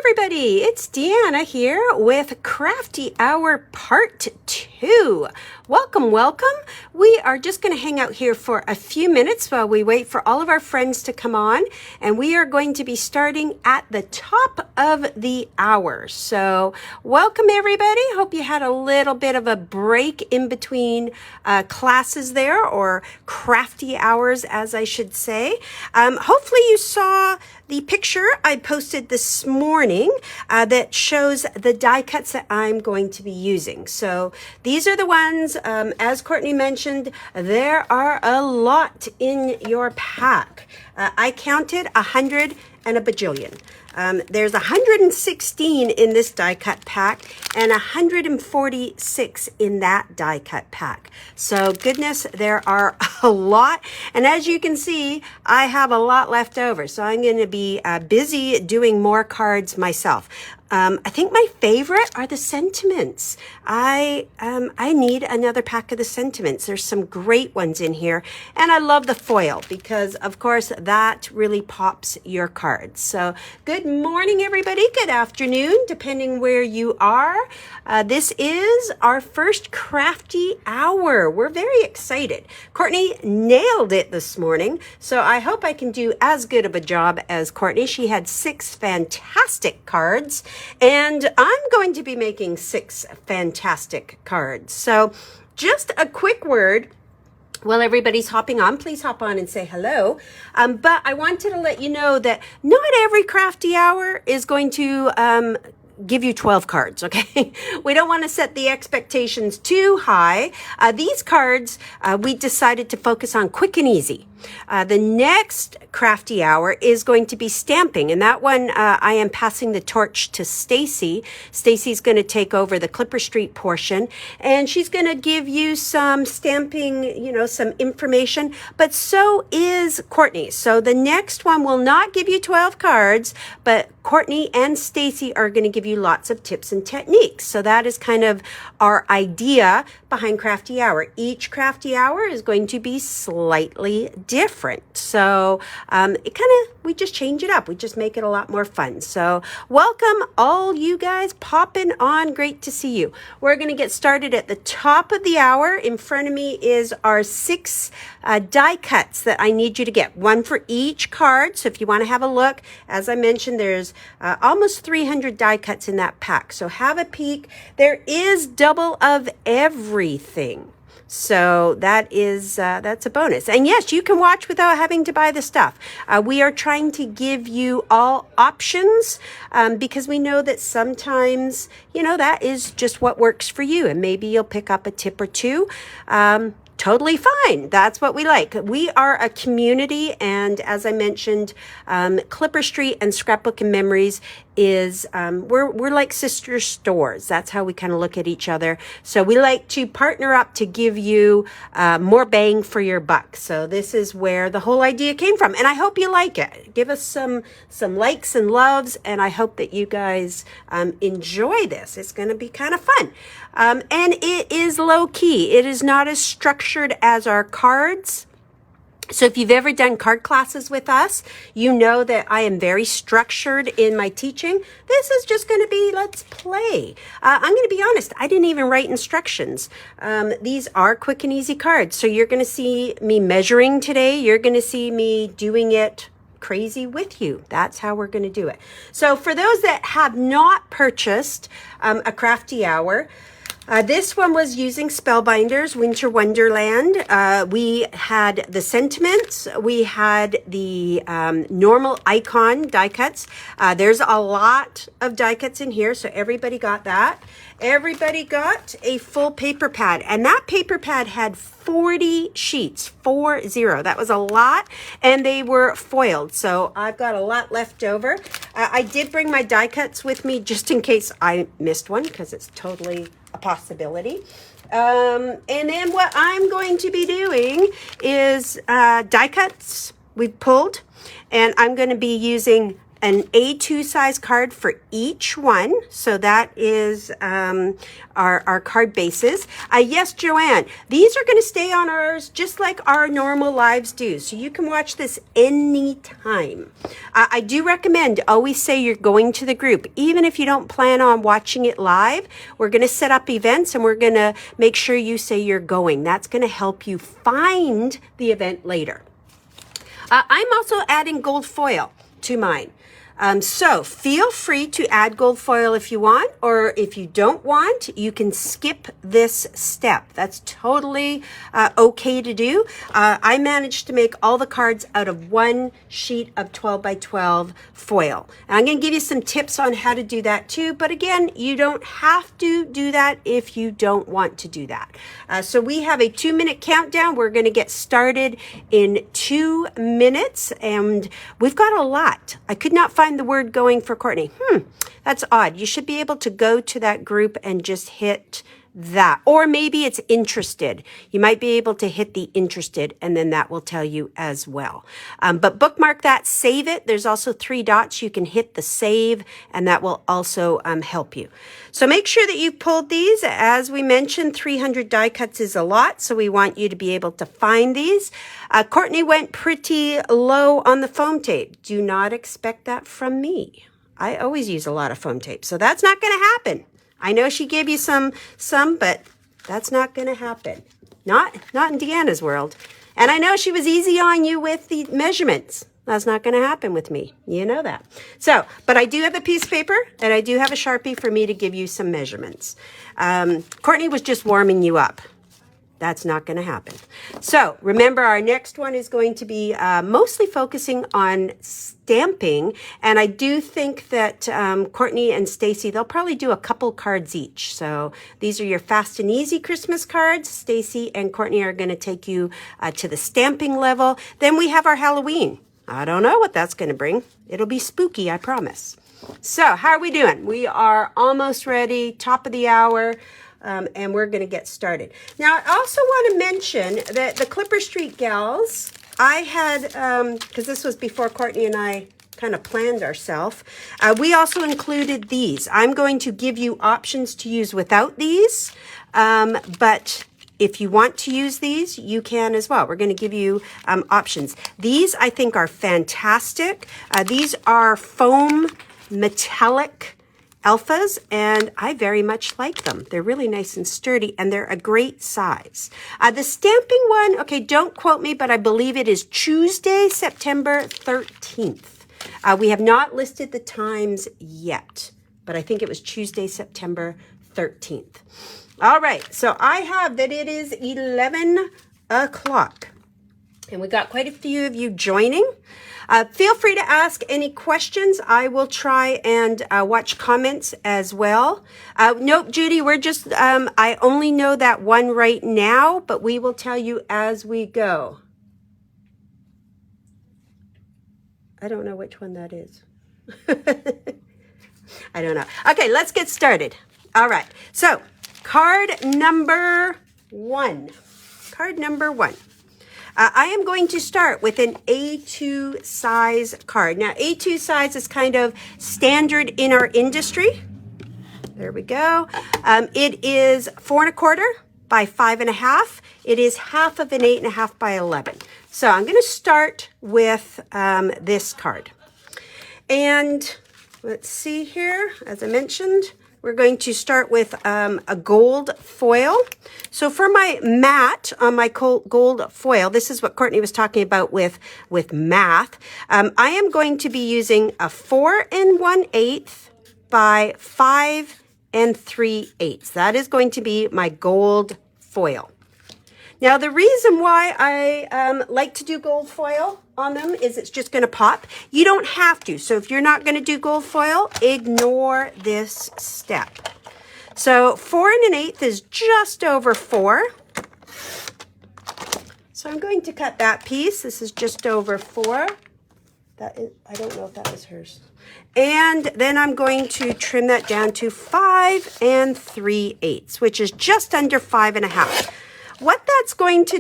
everybody, it's Deanna here with Crafty Hour Part 2. Welcome. We are just going to hang out here for a few minutes while we wait for all of our friends to come on. And we are going to be starting at the top of the hour. So welcome everybody. Hope you had a little bit of a break in between classes there, or crafty hours as I should say. Hopefully you saw the picture I posted this morning that shows the die cuts that I'm going to be using. So these are the ones, as Courtney mentioned, there are a lot in your pack. I counted 100 and a bajillion. There's 116 in this die cut pack and 146 in that die cut pack. So goodness, there are a lot. And as you can see, I have a lot left over. So I'm going to be busy doing more cards myself. I think my favorite are the sentiments. I need another pack of the sentiments. There's some great ones in here. And I love the foil because, of course, that really pops your cards. So good morning, everybody. Good afternoon, depending where you are. This is our first crafty hour. We're very excited. Courtney nailed it this morning. So I hope I can do as good of a job as Courtney. She had 6 fantastic cards. And I'm going to be making 6 fantastic cards. So just a quick word. While everybody's hopping on, please hop on and say hello. But I wanted to let you know that not every crafty hour is going to give you 12 cards, okay? We don't want to set the expectations too high. These cards, we decided to focus on quick and easy. The next crafty hour is going to be stamping, and that one I am passing the torch to Stacy. Stacy's going to take over the Clipper Street portion, and she's going to give you some stamping, some information, but so is Courtney. So the next one will not give you 12 cards, but Courtney and Stacy are going to give you lots of tips and techniques. So that is kind of our idea behind Crafty Hour. Each Crafty Hour is going to be slightly different. So we just change it up. We just make it a lot more fun. So welcome all you guys popping on. Great to see you. We're going to get started at the top of the hour. In front of me is our 6 die cuts that I need you to get. One for each card. So if you want to have a look, as I mentioned, there's almost 300 die cuts in that pack. So have a peek. There is double of everything. So that is that's a bonus. And yes, you can watch without having to buy the stuff. We are trying to give you all options because we know that sometimes, that is just what works for you. And maybe you'll pick up a tip or two. Totally fine. That's what we like. We are a community, and as I mentioned, Clipper Street and Scrapbook and Memories is we're like sister stores. That's how we kind of look at each other. So we like to partner up to give you more bang for your buck. So this is where the whole idea came from, and I hope you like it. Give us some likes and loves, and I hope that you guys enjoy this. It's going to be kind of fun. And it is low key. It is not as structured as our cards. So if you've ever done card classes with us, you know that I am very structured in my teaching. This is just going to be, let's play. I'm going to be honest, I didn't even write instructions. These are quick and easy cards. So you're going to see me measuring today. You're going to see me doing it crazy with you. That's how we're going to do it. So for those that have not purchased a Crafty Hour, this one was using Spellbinders Winter Wonderland. We had the sentiments. We had the normal icon die cuts. There's a lot of die cuts in here, so everybody got that. Everybody got a full paper pad, and that paper pad had 40 sheets, 40. That was a lot, and they were foiled, so I've got a lot left over. I did bring my die cuts with me just in case I missed one, because it's totally a possibility. And then what I'm going to be doing is die cuts we've pulled, and I'm going to be using an A2 size card for each one. So that is our card bases. Yes, Joanne, these are going to stay on ours just like our normal lives do. So you can watch this anytime. I do recommend always say you're going to the group. Even if you don't plan on watching it live, we're going to set up events and we're going to make sure you say you're going. That's going to help you find the event later. I'm also adding gold foil to mine. So feel free to add gold foil if you want, or if you don't want, you can skip this step. That's totally okay to do. I managed to make all the cards out of one sheet of 12 by 12 foil. And I'm going to give you some tips on how to do that too. But again, you don't have to do that if you don't want to do that. So we have a 2-minute countdown. We're going to get started in 2 minutes, and we've got a lot. I could not find the word going for Courtney. That's odd. You should be able to go to that group and just hit that. Or maybe it's interested. You might be able to hit the interested, and then that will tell you as well. But bookmark that, save it. There's also 3 dots. You can hit the save, and that will also help you. So make sure that you've pulled these. As we mentioned, 300 die cuts is a lot, so we want you to be able to find these. Courtney went pretty low on the foam tape. Do not expect that from me. I always use a lot of foam tape, so that's not going to happen. I know she gave you some, but that's not going to happen. Not in Deanna's world. And I know she was easy on you with the measurements. That's not going to happen with me. You know that. So, but I do have a piece of paper, and I do have a Sharpie for me to give you some measurements. Courtney was just warming you up. That's not going to happen. So remember, our next one is going to be mostly focusing on stamping. And I do think that Courtney and Stacy, they'll probably do a couple cards each. So these are your fast and easy Christmas cards. Stacy and Courtney are going to take you to the stamping level. Then we have our Halloween. I don't know what that's going to bring. It'll be spooky, I promise. So how are we doing? We are almost ready, top of the hour. And we're going to get started. Now, I also want to mention that the Clipper Street gals, I had, because this was before Courtney and I kind of planned ourselves, we also included these. I'm going to give you options to use without these, but if you want to use these, you can as well. We're going to give you options. These, I think, are fantastic. These are foam metallic alphas, and I very much like them. They're really nice and sturdy, and they're a great size. The stamping one, okay, don't quote me, but I believe it is Tuesday, September 13th. We have not listed the times yet, but I think it was Tuesday, September 13th. All right, so I have that it is 11 o'clock, and we got quite a few of you joining. Feel free to ask any questions. I will try and watch comments as well. Nope, Judy, we're just, I only know that one right now, but we will tell you as we go. I don't know which one that is. I don't know. Okay, let's get started. All right, so card number 1. Card number 1. I am going to start with an A2 size card. Now, A2 size is kind of standard in our industry. There we go. It is 4 1/4 by 5 1/2. It is half of an 8 1/2 by 11. So I'm going to start with this card. And let's see here, as I mentioned, we're going to start with a gold foil. So for my mat on my gold foil, this is what Courtney was talking about with math. I am going to be using a 4 1/8 by 5 3/8. That is going to be my gold foil. Now, the reason why I like to do gold foil on them is it's just going to pop. You don't have to. So if you're not going to do gold foil, ignore this step. So 4 1/8 is just over 4. So I'm going to cut that piece. This is just over 4. That is, I don't know if that was hers. And then I'm going to trim that down to 5 3/8, which is just under 5 1/2. What that's going to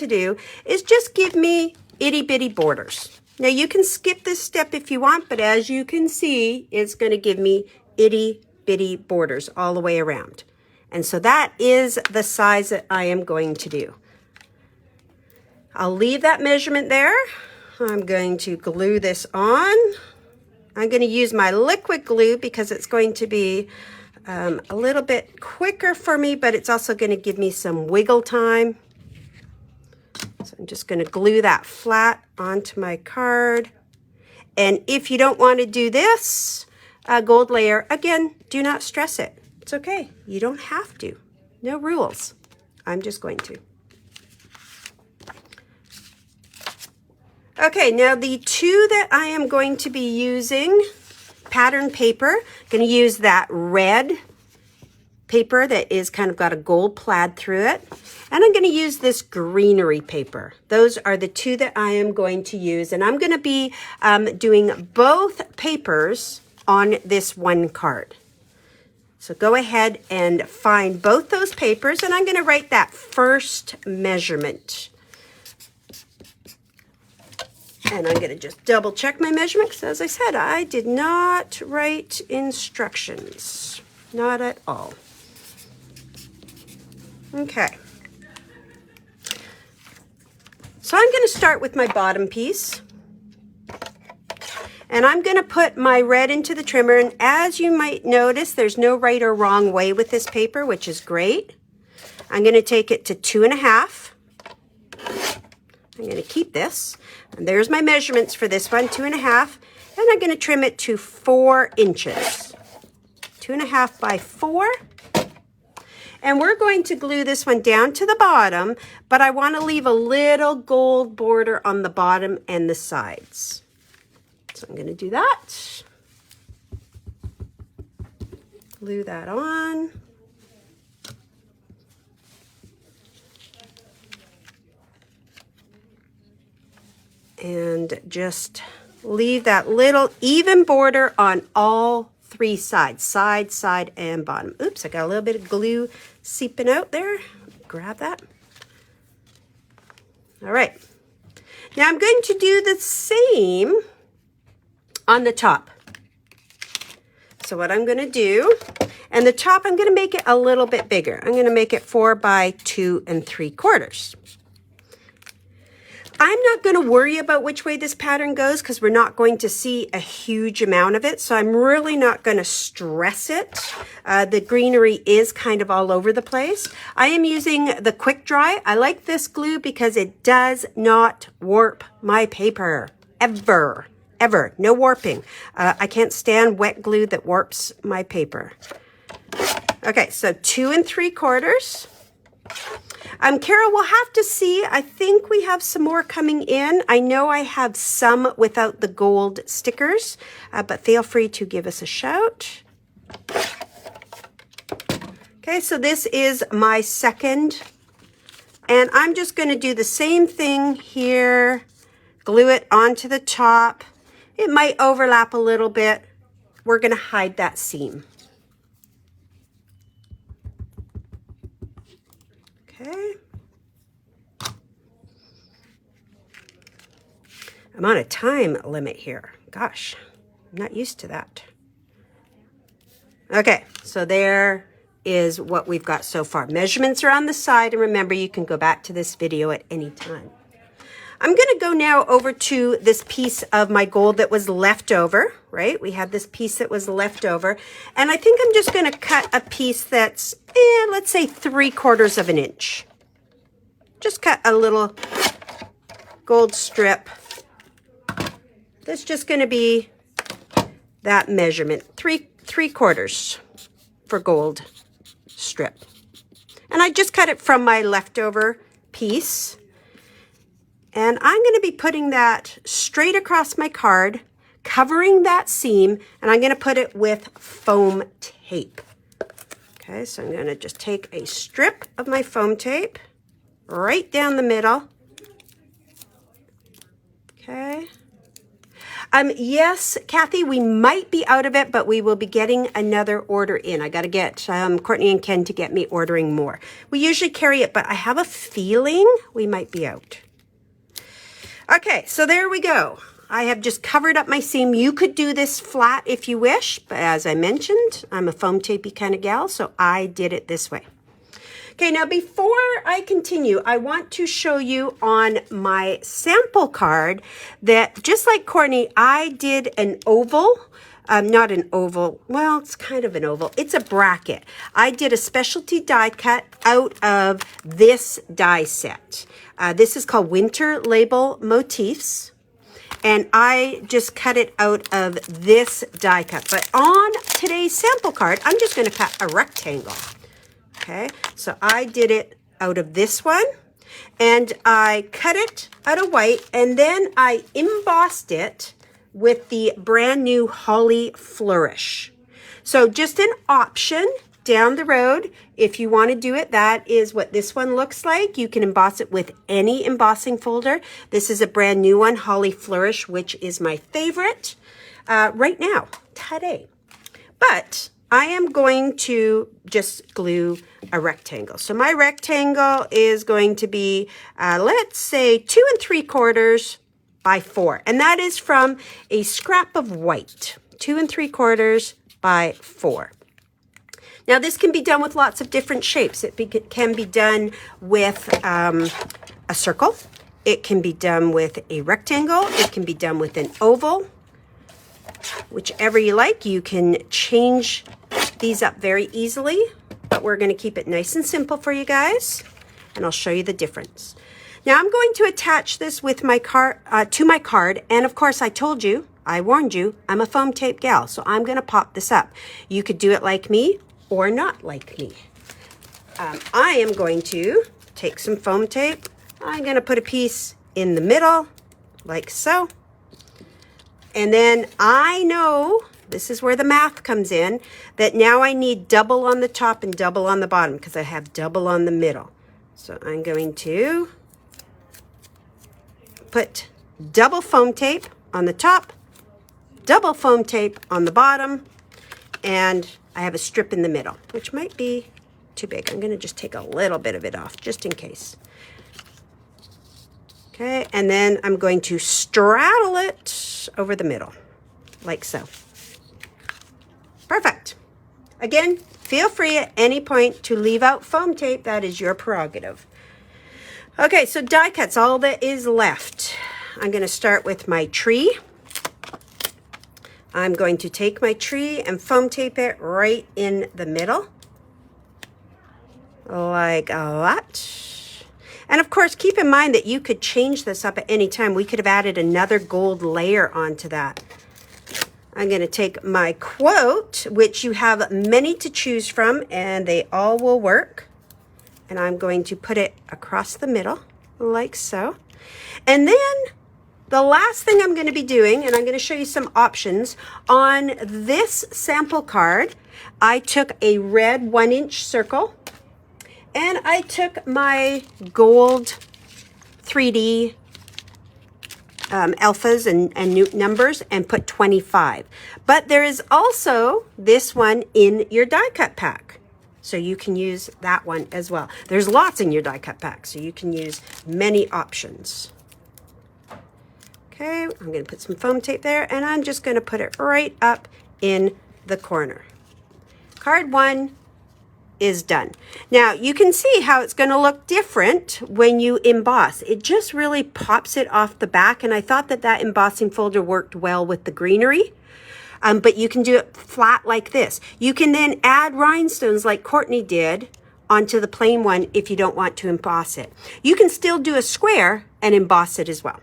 do is just give me itty bitty borders. Now you can skip this step if you want, but as you can see, it's going to give me itty bitty borders all the way around. And so that is the size that I am going to do. I'll leave that measurement there. I'm going to glue this on. I'm going to use my liquid glue because it's going to be a little bit quicker for me, but it's also going to give me some wiggle time. So I'm just going to glue that flat onto my card. And if you don't want to do this gold layer, again, do not stress it. It's okay. You don't have to. No rules. I'm just going to. Okay, now the two that I am going to be using, pattern paper, I'm going to use that red paper that is kind of got a gold plaid through it. And I'm going to use this greenery paper. Those are the two that I am going to use. And I'm going to be doing both papers on this one card. So go ahead and find both those papers. And I'm going to write that first measurement. And I'm going to just double check my measurement because, as I said, I did not write instructions. Not at all. Okay. So I'm going to start with my bottom piece. And I'm going to put my red into the trimmer. And as you might notice, there's no right or wrong way with this paper, which is great. I'm going to take it to 2.5. I'm going to keep this. And there's my measurements for this one, 2.5. And I'm going to trim it to 4 inches. 2.5 by 4. And we're going to glue this one down to the bottom, but I want to leave a little gold border on the bottom and the sides. So I'm going to do that. Glue that on. And just leave that little even border on all 3 sides, side, side, and bottom. Oops, I got a little bit of glue seeping out there. Grab that. All right. Now I'm going to do the same on the top. So what I'm going to do, and the top, I'm going to make it a little bit bigger. I'm going to make it 4 by 2 3/4. I'm not going to worry about which way this pattern goes because we're not going to see a huge amount of it. So I'm really not going to stress it. The greenery is kind of all over the place. I am using the quick dry. I like this glue because it does not warp my paper. Ever. Ever. No warping. I can't stand wet glue that warps my paper. Okay, so 2 3/4. Carol, we'll have to see. I think we have some more coming in. I know I have some without the gold stickers, but feel free to give us a shout. Okay, so this is my second. And I'm just going to do the same thing here. Glue it onto the top. It might overlap a little bit. We're going to hide that seam. Okay. I'm on a time limit here. Gosh, I'm not used to that. Okay, so there is what we've got so far. Measurements are on the side, and remember, you can go back to this video at any time. I'm going to go now over to this piece of my gold that was left over, right? We had this piece that was left over, and I think I'm just going to cut a piece that's, let's say 3/4 of an inch. Just cut a little gold strip. That's just going to be that measurement, 3/4 for gold strip. And I just cut it from my leftover piece. And I'm going to be putting that straight across my card, covering that seam, and I'm going to put it with foam tape. Okay, so I'm going to just take a strip of my foam tape right down the middle. Okay. Yes, Kathy, we might be out of it, but we will be getting another order in. I got to get Courtney and Ken to get me ordering more. We usually carry it, but I have a feeling we might be out. Okay, so there we go. I have just covered up my seam. You could do this flat if you wish, but as I mentioned, I'm a foam tapey kind of gal, so I did it this way. Okay, now before I continue, I want to show you on my sample card that just like Courtney, I did an oval. Not an oval, well, it's kind of an oval. It's a bracket. I did a specialty die cut out of this die set. This is called Winter Label Motifs. And I just cut it out of this die cut. But on today's sample card, I'm just going to cut a rectangle. Okay, so I did it out of this one. And I cut it out of white. And then I embossed it with the brand new Holly Flourish. So just an option down the road. If you want to do it, that is what this one looks like. You can emboss it with any embossing folder. This is a brand new one, Holly Flourish, which is my favorite right now, today. But I am going to just glue a rectangle. So my rectangle is going to be, let's say 2 3/4 by 4. And that is from a scrap of white, 2 3/4 by 4. Now this can be done with lots of different shapes. It can be done with a circle. It can be done with a rectangle. It can be done with an oval. Whichever you like, you can change these up very easily, but we're going to keep it nice and simple for you guys, and I'll show you the difference. Now I'm going to attach this with my to my card, and of course I told you, I warned you, I'm a foam tape gal, so I'm going to pop this up. You could do it like me or not like me. I am going to take some foam tape. I'm going to put a piece in the middle, like so. And then I know, this is where the math comes in, that now I need double on the top and double on the bottom because I have double on the middle. So I'm going to put double foam tape on the top, double foam tape on the bottom, and I have a strip in the middle, which might be too big. I'm going to just take a little bit of it off just in case. Okay, and then I'm going to straddle it over the middle, like so. Perfect. Again, feel free at any point to leave out foam tape. That is your prerogative. Okay, so die cuts, all that is left. I'm going to start with my tree. I'm going to take my tree and foam tape it right in the middle, like that. And of course, keep in mind that you could change this up at any time. We could have added another gold layer onto that. I'm going to take my quote, which you have many to choose from, and they all will work. And I'm going to put it across the middle, like so. And then the last thing I'm going to be doing, and I'm going to show you some options, on this sample card, I took a red 1-inch circle, and I took my gold 3D alphas and Newton numbers and put 25. But there is also this one in your die cut pack. So you can use that one as well. There's lots in your die cut pack, so you can use many options. Okay, I'm going to put some foam tape there, and I'm just going to put it right up in the corner. Card 1 is done. Now you can see how it's going to look different when you emboss. It just really pops it off the back, and I thought that that embossing folder worked well with the greenery. But you can do it flat like this. You can then add rhinestones like Courtney did onto the plain one if you don't want to emboss it. You can still do a square and emboss it as well.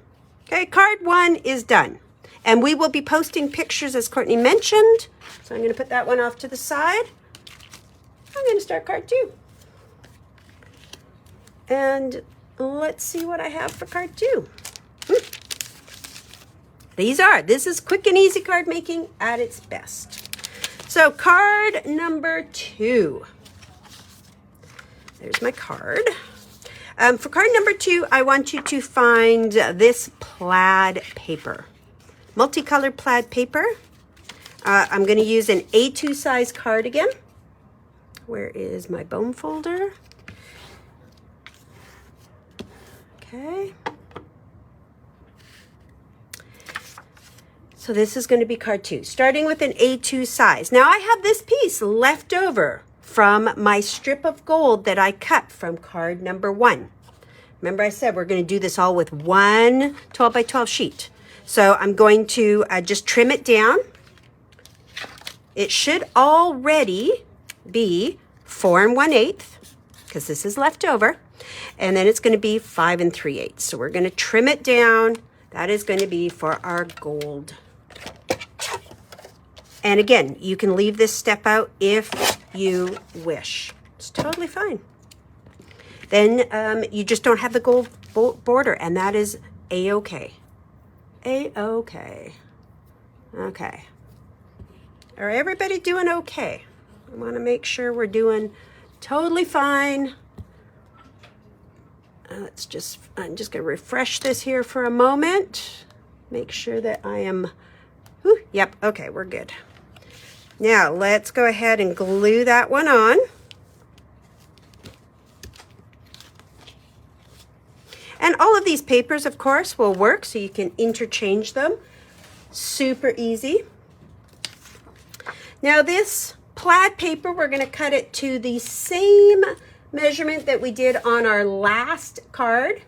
Okay, card 1 is done. And we will be posting pictures as Courtney mentioned. So I'm going to put that one off to the side. I'm going to start card 2. And let's see what I have for card 2. This is quick and easy card making at its best. So card number 2. There's my card. For card number 2, I want you to find this plaid paper. Multicolored plaid paper. I'm going to use an A2 size cardigan. Where is my bone folder? Okay. So this is going to be card 2, starting with an A2 size. Now I have this piece left over from my strip of gold that I cut from card number 1. Remember I said we're going to do this all with one 12 by 12 sheet. So I'm going to just trim it down. It should already be 4 1/8 because this is left over. And then it's going to be 5 3/8. So we're going to trim it down. That is going to be for our gold. And again, you can leave this step out if you wish. It's totally fine. Then you just don't have the gold border, and that is A-okay. A-okay. Okay. Are everybody doing okay? I want to make sure we're doing totally fine. I'm just going to refresh this here for a moment. Make sure that I am, yep, okay, we're good. Now, let's go ahead and glue that one on. And all of these papers, of course, will work, so you can interchange them. Super easy. Now, this plaid paper, we're going to cut it to the same measurement that we did on our last card.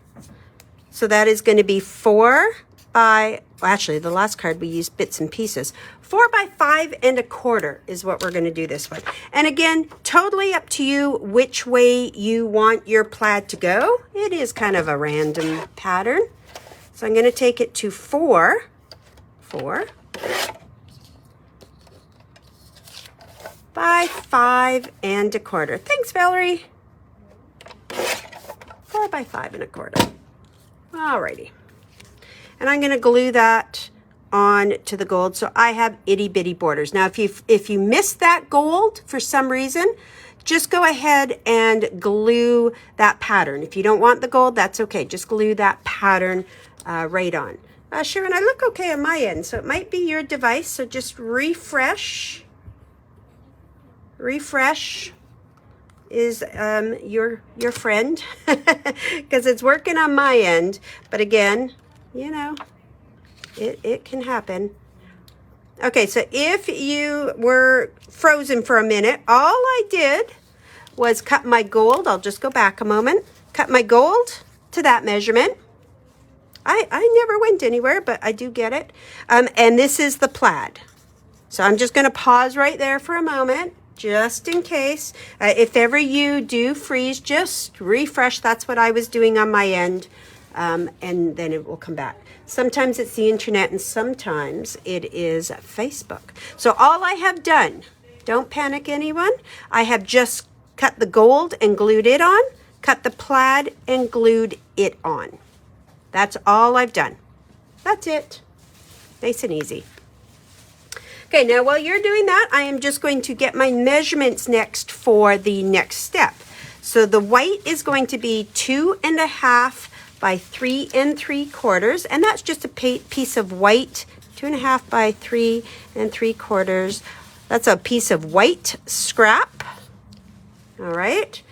So that is going to be 4 by, well, actually the last card we used bits and pieces. 4 by 5 1/4 is what we're going to do this one. And again, totally up to you which way you want your plaid to go. It is kind of a random pattern. So I'm going to take it to 4 by 5 1/4. Thanks, Valerie. 4 by 5 1/4. Alrighty. And I'm going to glue that on to the gold, so I have itty bitty borders. Now, if you missed that gold for some reason, just go ahead and glue that pattern. If you don't want the gold, that's okay. Just glue that pattern right on. Sharon, I look okay on my end, so it might be your device. So just refresh. Refresh is your friend because it's working on my end. But again, you know, it can happen. Okay, so if you were frozen for a minute, all I did was cut my gold. I'll just go back a moment. Cut my gold to that measurement. I never went anywhere, but I do get it. And this is the plaid. So I'm just going to pause right there for a moment, just in case. If ever you do freeze, just refresh. That's what I was doing on my end. And then it will come back. Sometimes it's the internet and sometimes it is Facebook. So all I have done, don't panic anyone, I have just cut the gold and glued it on, cut the plaid and glued it on. That's all I've done. That's it. Nice and easy. Okay, now while you're doing that, I am just going to get my measurements next for the next step. So the white is going to be 2.5 by 3 3/4, and that's just a piece of white, 2.5 by 3 3/4. That's a piece of white scrap. All right,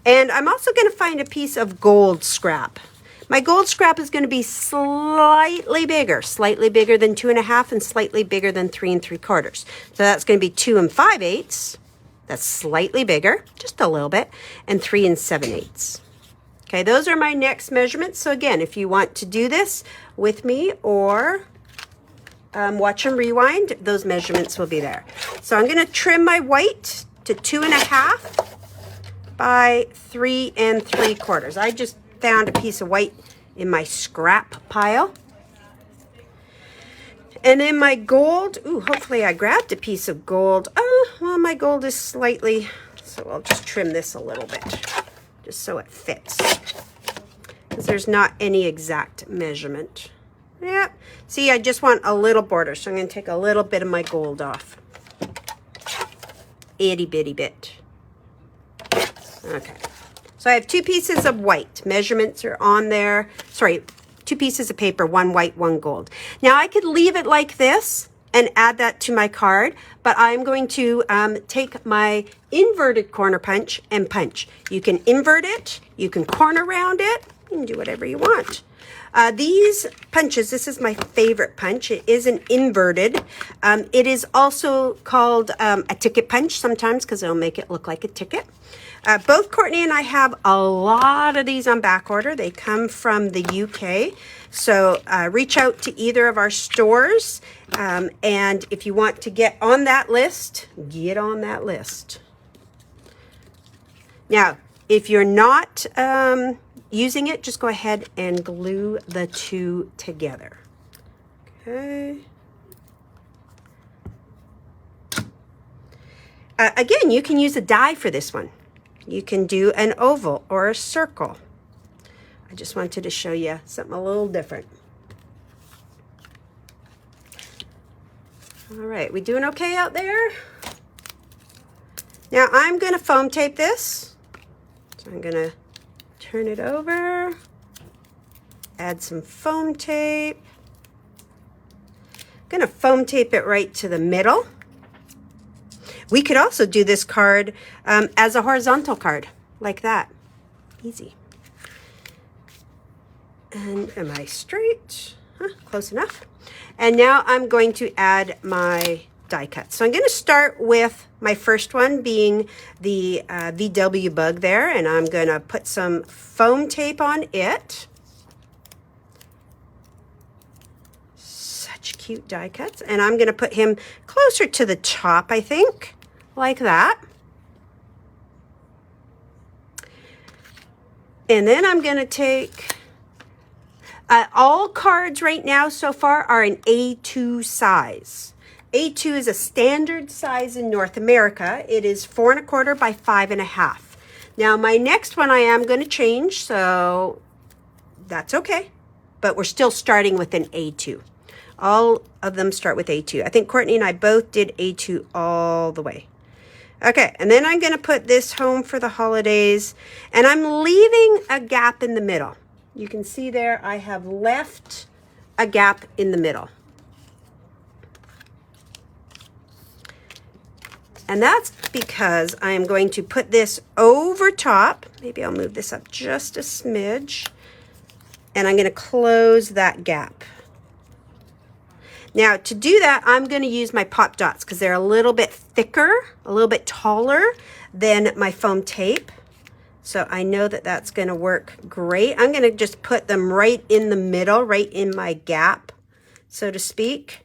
and I'm also going to find a piece of gold scrap. My gold scrap is going to be slightly bigger than 2.5 and slightly bigger than 3 3/4. So that's going to be 2 5/8. That's slightly bigger, just a little bit, and 3 7/8. Okay, those are my next measurements. So again, if you want to do this with me or watch and rewind, those measurements will be there. So I'm going to trim my white to 2.5 by 3 3/4. I just found a piece of white in my scrap pile. And then my gold, hopefully I grabbed a piece of gold. Oh, well, my gold is slightly, so I'll just trim this a little bit, just so it fits. Because there's not any exact measurement. Yeah, see, I just want a little border, so I'm going to take a little bit of my gold off. Itty bitty bit. Okay. So I have 2 pieces of white. Measurements are on there. Sorry, 2 pieces of paper, 1 white, 1 gold. Now I could leave it like this and add that to my card, but I'm going to take my inverted corner punch and punch. You can invert it, you can corner round it, you can do whatever you want. These punches, this is my favorite punch. It is an inverted. It is also called a ticket punch sometimes because it'll make it look like a ticket. Both Courtney and I have a lot of these on back order. They come from the UK. So reach out to either of our stores. And if you want to get on that list, get on that list. Now, if you're not using it, just go ahead and glue the two together. Okay. Again, you can use a die for this one. You can do an oval or a circle. I just wanted to show you something a little different. All right, we doing okay out there? Now I'm going to foam tape this. So I'm going to turn it over, add some foam tape. I'm going to foam tape it right to the middle. We could also do this card as a horizontal card, like that. Easy. And am I straight? Close enough. And now I'm going to add my die cut. So I'm going to start with my first one being the VW bug there, and I'm going to put some foam tape on it. Such cute die cuts. And I'm going to put him closer to the top, I think. Like that. And then I'm going to take, all cards right now so far are an A2 size. A2 is a standard size in North America. It is 4 1/4 by 5 1/2. Now my next one I am going to change, so that's okay. But we're still starting with an A2. All of them start with A2. I think Courtney and I both did A2 all the way. Okay, and then I'm going to put this home for the holidays, and I'm leaving a gap in the middle. You can see there I have left a gap in the middle. And that's because I am going to put this over top. Maybe I'll move this up just a smidge, and I'm going to close that gap. Now, to do that, I'm going to use my pop dots because they're a little bit thicker, a little bit taller than my foam tape. So I know that that's going to work great. I'm going to just put them right in the middle, right in my gap, so to speak,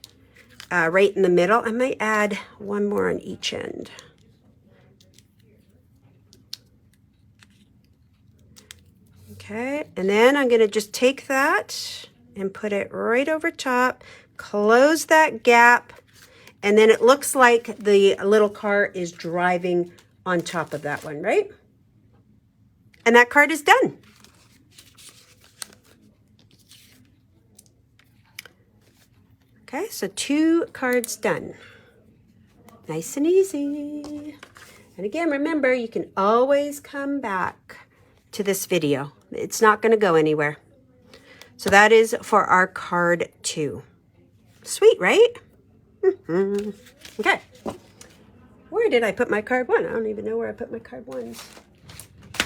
right in the middle. I might add one more on each end. Okay, and then I'm going to just take that and put it right over top. Close that gap, and then it looks like the little car is driving on top of that one, right? And that card is done. Okay, so 2 cards done. Nice and easy. And again, remember, you can always come back to this video. It's not going to go anywhere. So that is for our card 2. Sweet, right? Okay. Where did I put my card 1? I don't even know where I put my card 1s.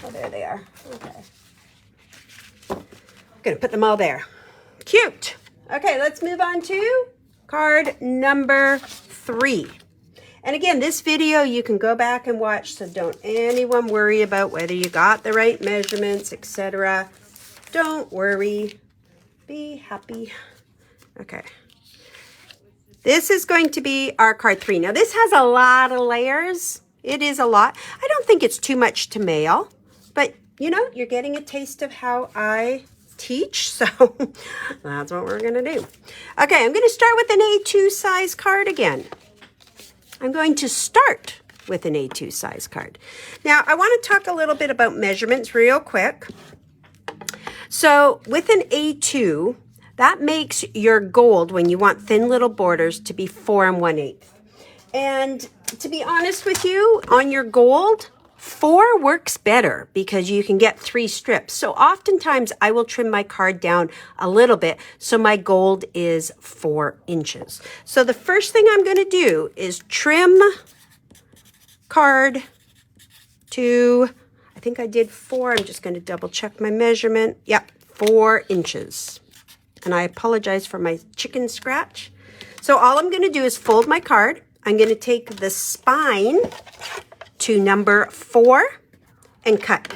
Oh, there they are. Okay. I'm going to put them all there. Cute. Okay, let's move on to card number 3. And again, this video you can go back and watch, so don't anyone worry about whether you got the right measurements, etc. Don't worry. Be happy. Okay. This is going to be our card 3. Now, this has a lot of layers. It is a lot. I don't think it's too much to mail, but, you know, you're getting a taste of how I teach, so that's what we're going to do. Okay, I'm going to start with an A2 size card again. I'm going to start with an A2 size card. Now, I want to talk a little bit about measurements real quick. So, with an A2, that makes your gold, when you want thin little borders, to be 4 1/8. And to be honest with you, on your gold, 4 works better because you can get 3 strips. So oftentimes I will trim my card down a little bit so my gold is 4 inches. So the first thing I'm going to do is trim card to, I think I did 4. I'm just going to double check my measurement. Yep, 4 inches. and I apologize for my chicken scratch. So all I'm going to do is fold my card. I'm going to take the spine to number 4 and cut.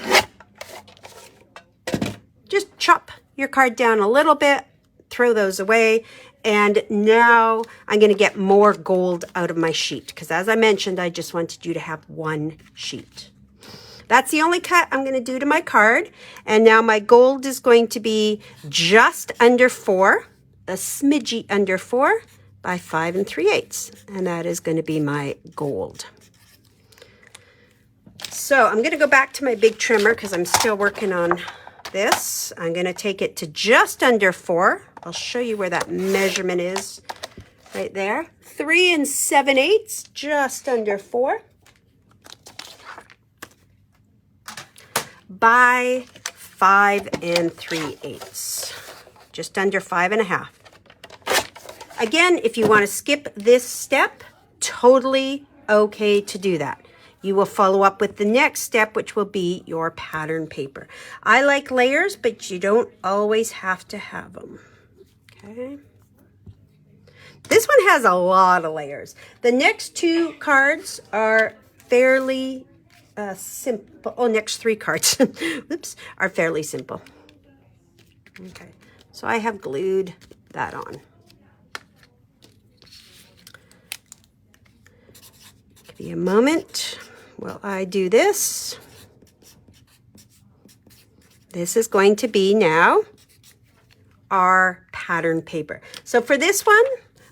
Just chop your card down a little bit, throw those away, and now I'm going to get more gold out of my sheet because, as I mentioned, I just wanted you to have one sheet. That's the only cut I'm going to do to my card, and now my gold is going to be just under 4, a smidgy under 4 by 5 3/8, and that is going to be my gold. So I'm going to go back to my big trimmer because I'm still working on this. I'm going to take it to just under 4. I'll show you where that measurement is right there. 3 7/8, just under 4 by 5 3/8, just under 5.5. Again, if you want to skip this step, totally okay to do that. You will follow up with the next step, which will be your pattern paper. I like layers, but you don't always have to have them. Okay. This one has a lot of layers. The next 2 cards are fairly simple. Oh, next 3 cards, oops, are fairly simple. Okay, so I have glued that on. Give me a moment while I do this. This is going to be now our pattern paper. So for this one,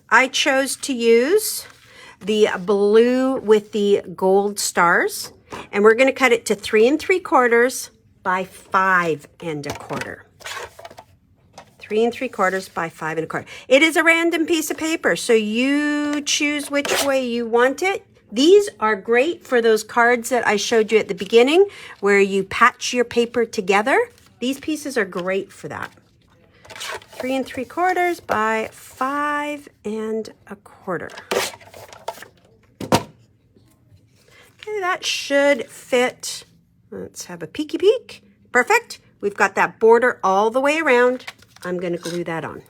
I chose to use the blue with the gold stars, and we're going to cut it to 3 3/4 by 5 1/4. 3 3/4 by 5 1/4. It is a random piece of paper, so you choose which way you want it. These are great for those cards that I showed you at the beginning where you patch your paper together. These pieces are great for that. 3 3/4 by 5 1/4. Okay, that should fit. Let's have a peeky peek. Perfect. We've got that border all the way around. I'm going to glue that on.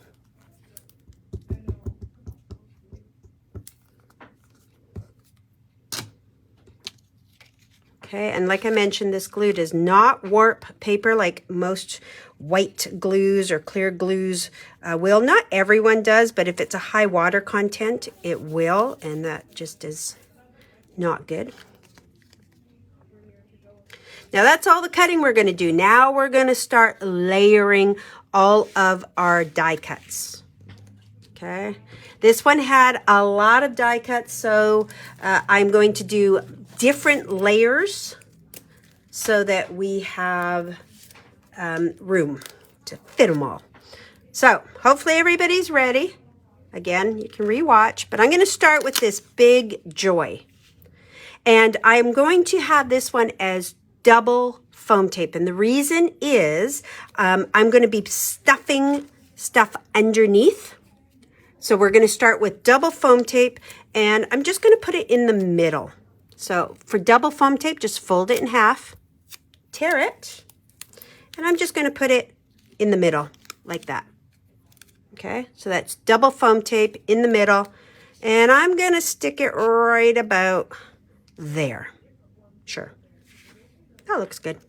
Okay, and like I mentioned, this glue does not warp paper like most white glues or clear glues will. Not everyone does, but if it's a high water content, it will, and that just is not good. Now that's all the cutting we're going to do. Now we're going to start layering all of our die cuts. Okay, this one had a lot of die cuts, so I'm going to do different layers so that we have room to fit them all. So hopefully everybody's ready. Again, you can rewatch, but I'm going to start with this big joy. And I'm going to have this one as double foam tape. And the reason is I'm going to be stuffing stuff underneath. So we're going to start with double foam tape, and I'm just going to put it in the middle. So for double foam tape, just fold it in half, tear it, and I'm just going to put it in the middle like that. Okay, so that's double foam tape in the middle, and I'm going to stick it right about there. Sure, that looks good.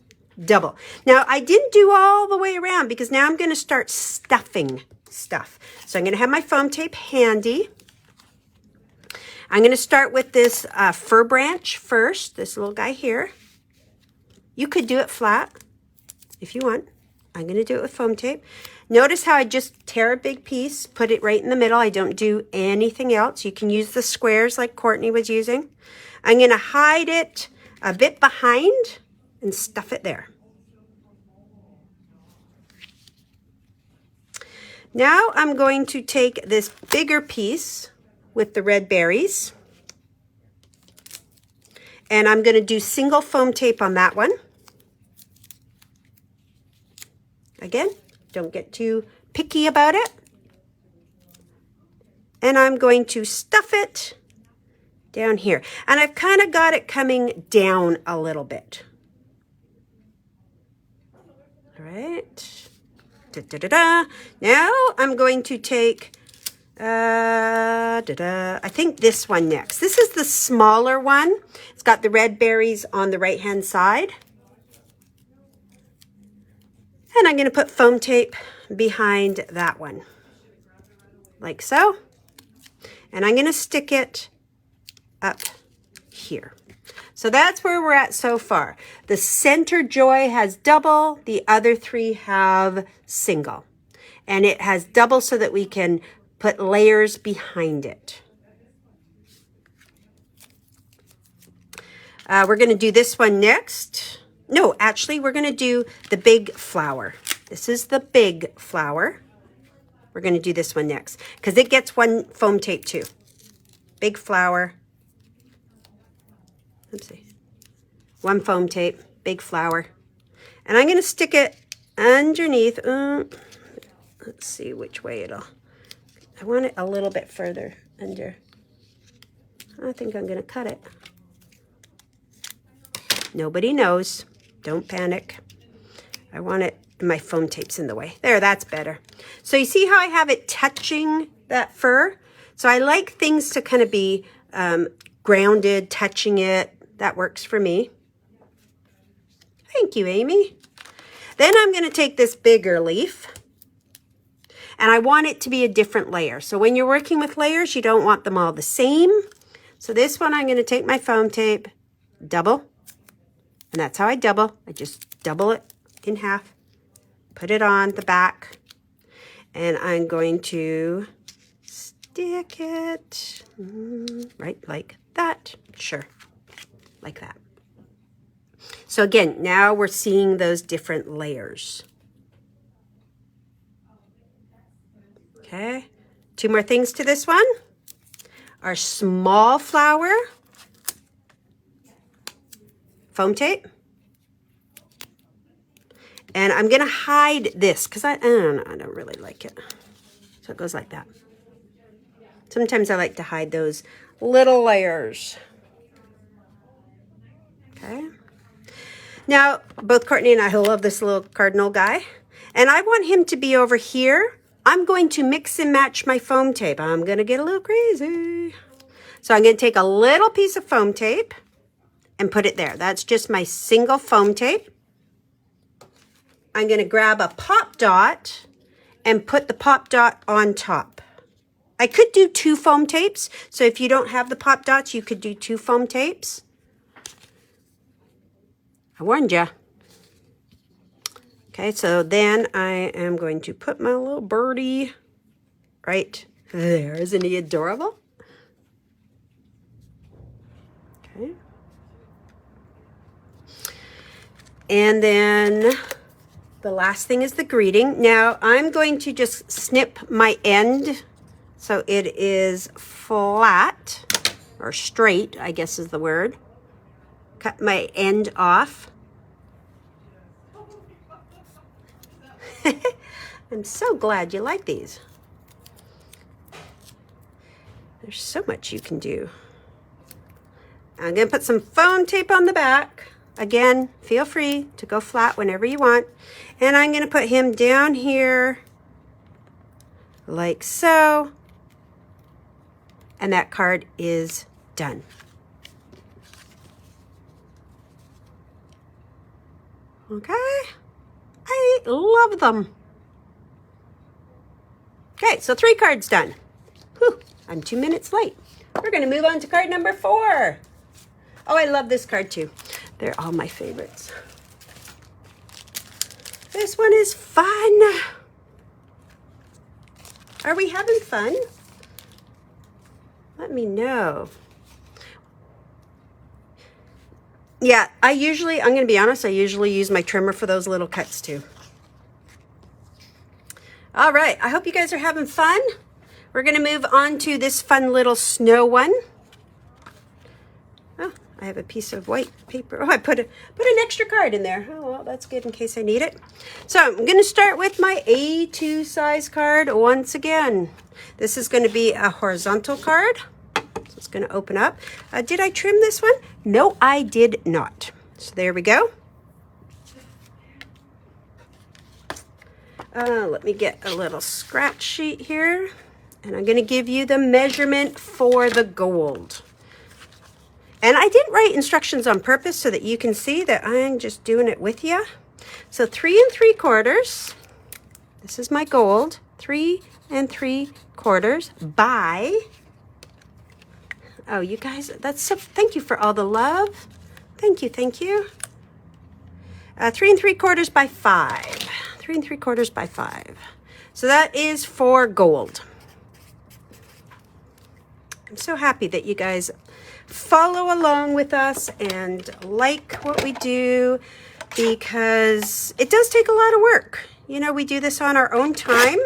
Double. Now I didn't do all the way around because now I'm going to start stuffing stuff. So I'm going to have my foam tape handy. I'm going to start with this fir branch first, this little guy here. You could do it flat if you want. I'm going to do it with foam tape. Notice how I just tear a big piece, put it right in the middle. I don't do anything else. You can use the squares like Courtney was using. I'm going to hide it a bit behind and stuff it there. Now I'm going to take this bigger piece with the red berries, and I'm going to do single foam tape on that one. Again, don't get too picky about it. And I'm going to stuff it down here. And I've kind of got it coming down a little bit. All right. Da-da-da-da. Now I'm going to take, I think this one next. This is the smaller one. It's got the red berries on the right-hand side. And I'm going to put foam tape behind that one, like so. And I'm going to stick it up here. So that's where we're at so far. The center joy has double, the other three have single. And it has double so that we can put layers behind it. We're going to do this one next. No, actually, we're going to do the big flower. This is the big flower. We're going to do this one next because it gets one foam tape too. Big flower. Let's see. One foam tape, big flower. And I'm going to stick it underneath. Let's see which way it'll. I want it a little bit further under. I think I'm going to cut it. Nobody knows. Don't panic. I want it, my foam tape's in the way. There, that's better. So you see how I have it touching that fur? So I like things to kind of be grounded, touching it. That works for me. Thank you, Amy. Then I'm going to take this bigger leaf. And I want it to be a different layer. So when you're working with layers, you don't want them all the same. So this one, I'm going to take my foam tape, double. And that's how I double. I just double it in half, put it on the back, and I'm going to stick it right like that. Sure, like that. So again, now we're seeing those different layers. Okay, two more things to this one. Our small flower, foam tape. And I'm going to hide this because I don't really like it. So it goes like that. Sometimes I like to hide those little layers. Okay. Now, both Courtney and I love this little cardinal guy. And I want him to be over here. I'm going to mix and match my foam tape. I'm going to get a little crazy. So I'm going to take a little piece of foam tape and put it there. That's just my single foam tape. I'm going to grab a pop dot and put the pop dot on top. I could do two foam tapes. So if you don't have the pop dots, you could do two foam tapes. I warned you. Okay, so then I am going to put my little birdie right there. Isn't he adorable? Okay. And then the last thing is the greeting. Now I'm going to just snip my end so it is flat or straight, I guess is the word. Cut my end off. I'm so glad you like these. There's so much you can do. I'm going to put some foam tape on the back. Again, feel free to go flat whenever you want. And I'm going to put him down here like so. And that card is done. Okay. I love them. Okay, so 3 cards done. Whew, I'm 2 minutes late. We're going to move on to card number 4. Oh, I love this card too. They're all my favorites. This one is fun. Are we having fun? Let me know. Yeah, I'm going to be honest, I usually use my trimmer for those little cuts too. All right, I hope you guys are having fun. We're going to move on to this fun little snow one. Oh, I have a piece of white paper. Oh, I put an extra card in there. Oh, well, that's good in case I need it. So I'm going to start with my A2 size card once again. This is going to be a horizontal card. So it's going to open up. Did I trim this one? No, I did not. So there we go. Let me get a little scratch sheet here. And I'm going to give you the measurement for the gold. And I didn't write instructions on purpose so that you can see that I'm just doing it with you. So 3 3/4. This is my gold. 3 3/4 by. Oh, you guys, that's so. Thank you for all the love. Thank you, thank you. 3 3/4 by 5. 3 3/4 by 5. So that is for gold. I'm so happy that you guys follow along with us and like what we do, because it does take a lot of work. You know, we do this on our own time.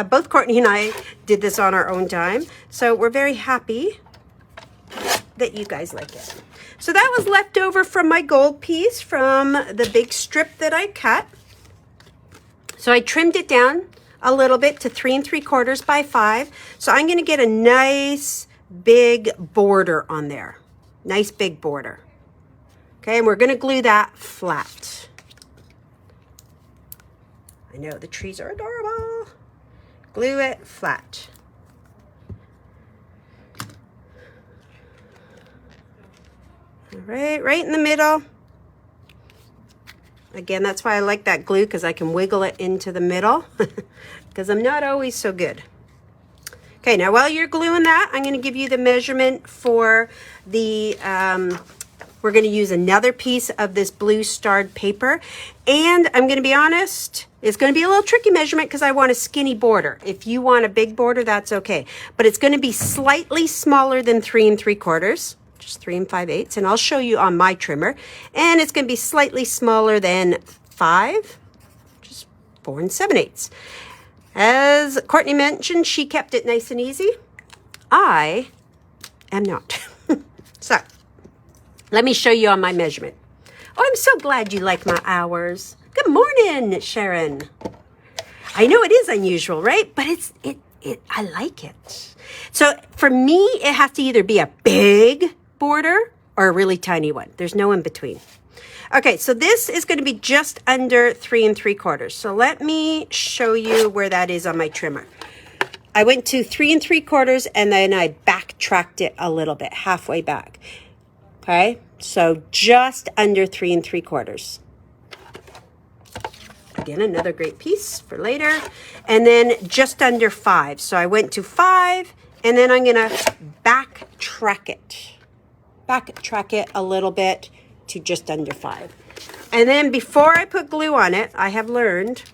Both Courtney and I did this on our own time. So we're very happy that you guys like it. So that was left over from my gold piece from the big strip that I cut. So I trimmed it down a little bit to 3 3/4 by 5. So I'm going to get a nice big border on there. Nice big border. Okay, and we're going to glue that flat. I know the trees are adorable. Glue it flat. All right, right in the middle. Again, that's why I like that glue, because I can wiggle it into the middle, because I'm not always so good. Okay, now while you're gluing that, I'm going to give you the measurement for the, we're going to use another piece of this blue starred paper. And I'm going to be honest, it's going to be a little tricky measurement because I want a skinny border. If you want a big border, that's okay. But it's going to be slightly smaller than 3 3/4. Just 3 5/8, and I'll show you on my trimmer. And it's going to be slightly smaller than 5, just 4 7/8. As Courtney mentioned, she kept it nice and easy. I am not. So let me show you on my measurement. Oh, I'm so glad you like my hours. Good morning, Sharon. I know it is unusual, right? But I like it. So for me, it has to either be a big border or a really tiny one. There's no in between. Okay, so this is going to be just under 3 3/4. So let me show you where that is on my trimmer. I went to 3 3/4 and then I backtracked it a little bit, halfway back. Okay, so just under 3 3/4. Again, another great piece for later. And then just under 5. So I went to 5 and then I'm going to backtrack it a little bit to just under 5. And then before I put glue on it, I have learned,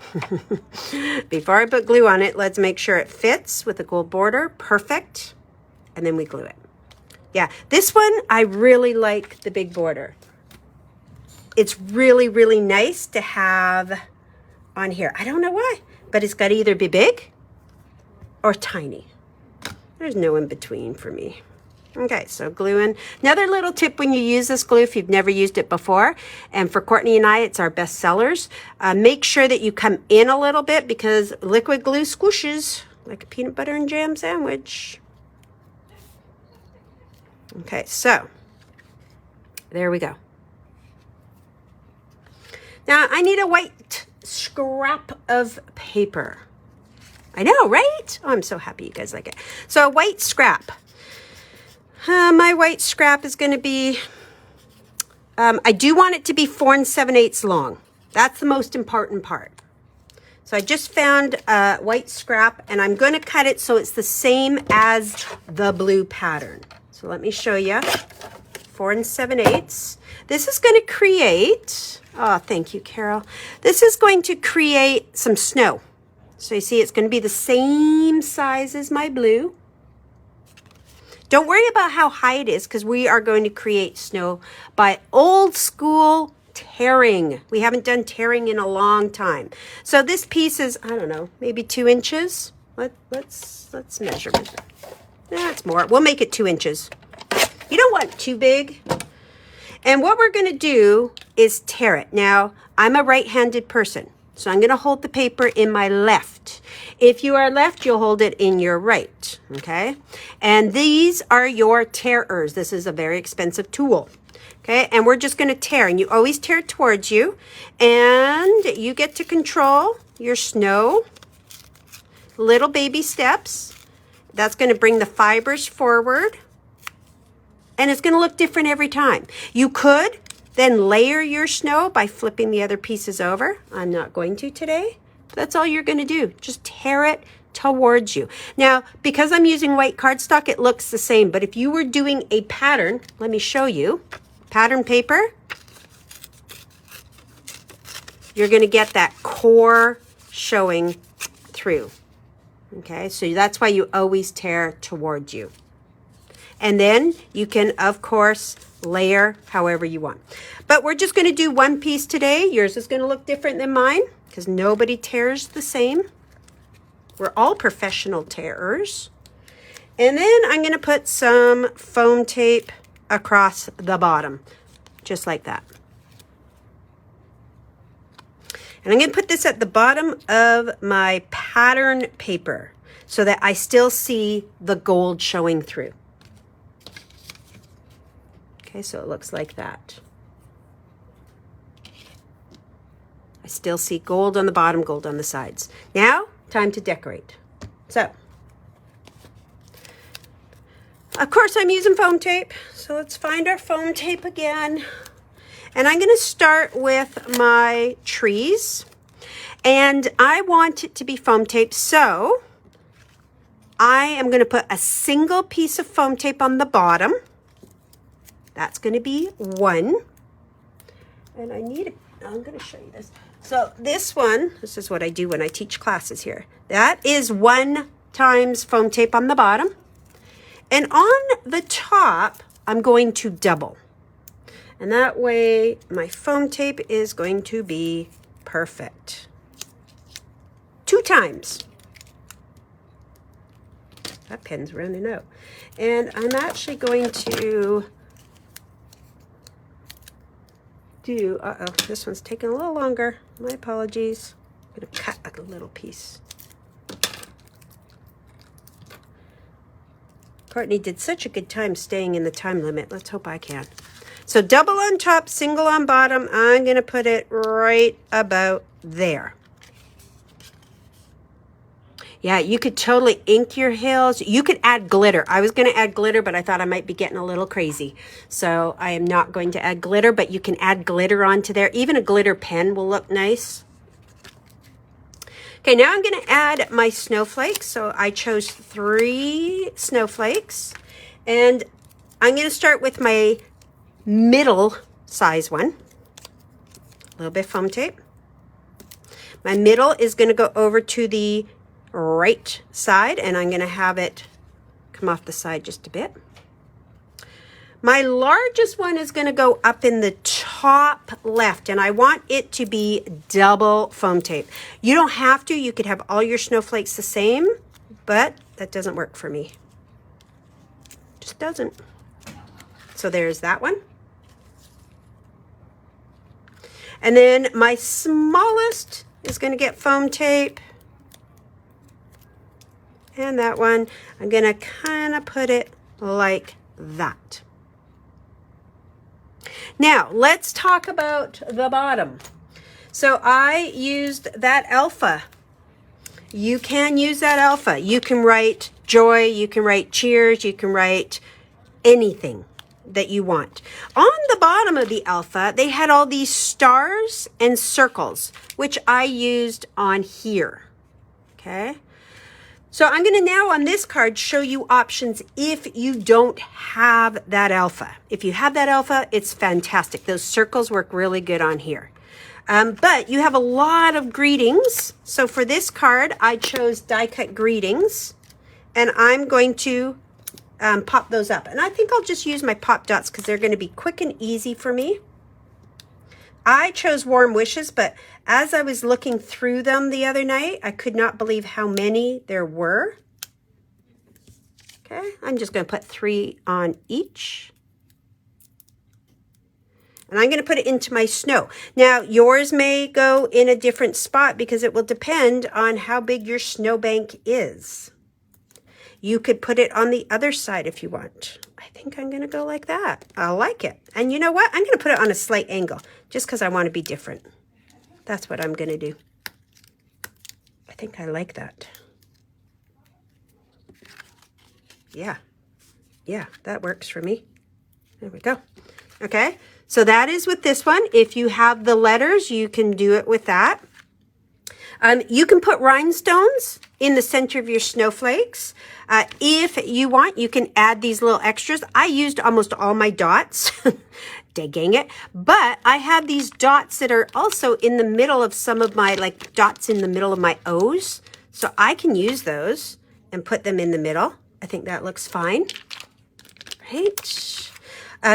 before I put glue on it, let's make sure it fits with a gold border. Perfect. And then we glue it. Yeah, this one, I really like the big border. It's really, really nice to have on here. I don't know why, but it's got to either be big or tiny. There's no in between for me. Okay, so gluing. Another little tip when you use this glue, if you've never used it before, and for Courtney and I, it's our best sellers, make sure that you come in a little bit because liquid glue squishes like a peanut butter and jam sandwich. Okay, so there we go. Now I need a white scrap of paper. I know, right? Oh, I'm so happy you guys like it. So a white scrap. My white scrap is going to be, I do want it to be 4 7/8 long. That's the most important part. So I just found white scrap and I'm going to cut it so it's the same as the blue pattern. So let me show you. 4 7/8. This is going to create, oh, thank you, Carol. This is going to create some snow. So you see it's going to be the same size as my blue. Don't worry about how high it is because we are going to create snow by old school tearing. We haven't done tearing in a long time. So this piece is, I don't know, maybe 2 inches. Let's measure it. That's more. We'll make it 2 inches. You don't want too big. And what we're going to do is tear it. Now, I'm a right-handed person, so I'm going to hold the paper in my left. If you are left, you'll hold it in your right, okay? And these are your tearers. This is a very expensive tool, okay? And we're just going to tear, and you always tear towards you, and you get to control your snow, little baby steps. That's going to bring the fibers forward, and it's going to look different every time. You could then layer your snow by flipping the other pieces over. I'm not going to today. That's all you're going to do. Just tear it towards you. Now, because I'm using white cardstock, it looks the same, but if you were doing a pattern, let me show you. Pattern paper, you're going to get that core showing through. Okay, so that's why you always tear towards you. And then you can, of course, layer however you want. But we're just going to do one piece today. Yours is going to look different than mine because nobody tears the same. We're all professional tearers. And then I'm going to put some foam tape across the bottom, just like that. And I'm going to put this at the bottom of my pattern paper so that I still see the gold showing through. Okay, so it looks like that. I still see gold on the bottom, gold on the sides. Now, time to decorate. So, of course, I'm using foam tape. So let's find our foam tape again. And I'm going to start with my trees. And I want it to be foam tape. So I am going to put a single piece of foam tape on the bottom. That's going to be one. And I'm going to show you this. So this one, this is what I do when I teach classes here. That is 1 times foam tape on the bottom. And on the top, I'm going to double. And that way, my foam tape is going to be perfect. 2 times. That pen's running out. And I'm actually going to do, this one's taking a little longer. My apologies. I'm going to cut a little piece. Courtney did such a good time staying in the time limit. Let's hope I can. So double on top, single on bottom. I'm going to put it right about there. Yeah, you could totally ink your hills. You could add glitter. I was going to add glitter, but I thought I might be getting a little crazy. So I am not going to add glitter, but you can add glitter onto there. Even a glitter pen will look nice. Okay, now I'm going to add my snowflakes. So I chose 3 snowflakes. And I'm going to start with my middle size one. A little bit of foam tape. My middle is going to go over to the right side, and I'm going to have it come off the side just a bit. My largest one is going to go up in the top left, and I want it to be double foam tape. You don't have to. You could have all your snowflakes the same, but that doesn't work for me. Just doesn't. So there's that one. And then my smallest is going to get foam tape. And that one, I'm going to kind of put it like that. Now, let's talk about the bottom. So I used that alpha. You can use that alpha. You can write joy, you can write cheers, you can write anything that you want. On the bottom of the alpha, they had all these stars and circles, which I used on here. Okay. So I'm going to now on this card show you options if you don't have that alpha. If you have that alpha, it's fantastic. Those circles work really good on here. But you have a lot of greetings. So for this card, I chose die cut greetings, and I'm going to pop those up. And I think I'll just use my pop dots because they're going to be quick and easy for me. I chose warm wishes, but as I was looking through them the other night, I could not believe how many there were. Okay, I'm just going to put 3 on each. And I'm going to put it into my snow. Now, yours may go in a different spot because it will depend on how big your snowbank is. You could put it on the other side if you want. I think I'm going to go like that. I like it. And you know what? I'm going to put it on a slight angle just because I want to be different. That's what I'm going to do. think I like that. Yeah, that works for me. There we go. Okay, so that is with this one. If you have the letters, you can do it with that. You can put rhinestones in the center of your snowflakes. If you want, you can add these little extras. I used almost all my dots. Dang it. But I have these dots that are also in the middle of some of my, like dots in the middle of my O's. So I can use those and put them in the middle. I think that looks fine. Right.